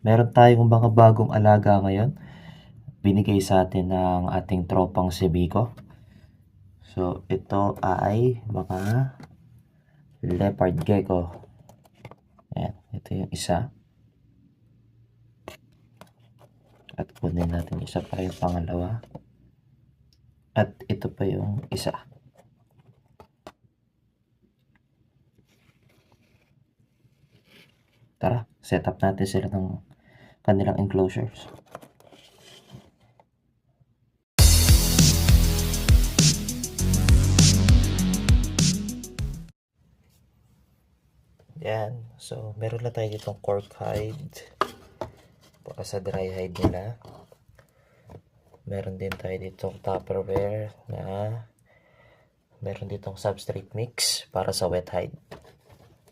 Meron tayong mga bagong alaga ngayon. Binigay sa atin ng ating tropang si Biko. So, ito ay mga leopard gecko. Ayan, ito yung isa. At kunin natin isa pa yung pangalawa. At ito pa yung isa. Tara, set up natin sila ng kanilang enclosures. Yan. So, meron na tayo ditong cork hide para sa dry hide nila. Meron din tayo ditong Tupperware na meron ditong substrate mix para sa wet hide.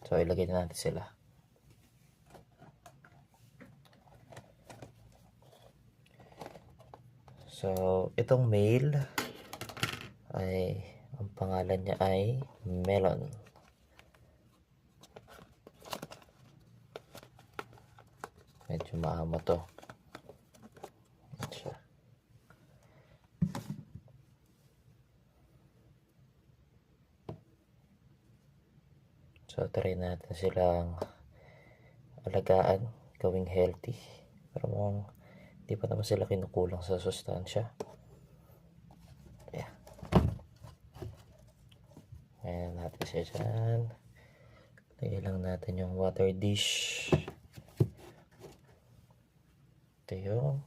So, ilagay na natin sila. So, itong male ay, ang pangalan niya ay Melon. Medyo maamo to. Siya. So, try natin silang alagaan, gawing healthy. Pero mukhang hindi pa naman sila kinukulang sa sustansya. Yeah. Ayan natin siya dyan. Lagay lang natin yung water dish. Ito yung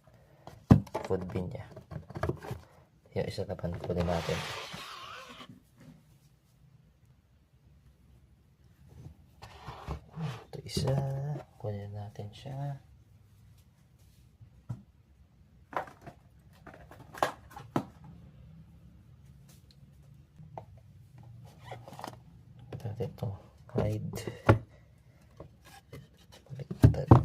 food bin niya. Yung isa naman kunin natin. Ito isa. Kunin natin siya. Ito ito. Hide. Baliktad.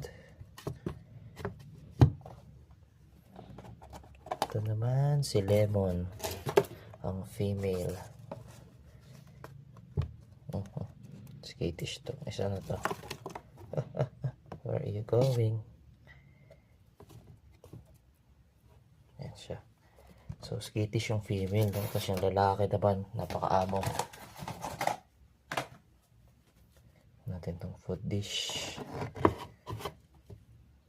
Ito naman si Lemon. Ang female. Skittish to. Isa na to. Where are you going? Yan siya. So, skittish yung female. Tapos yung lalaki naman, napaka-amo. Natin tong food dish.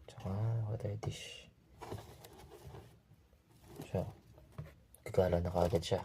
Tsaka water dish. So, gagala na kagad siya.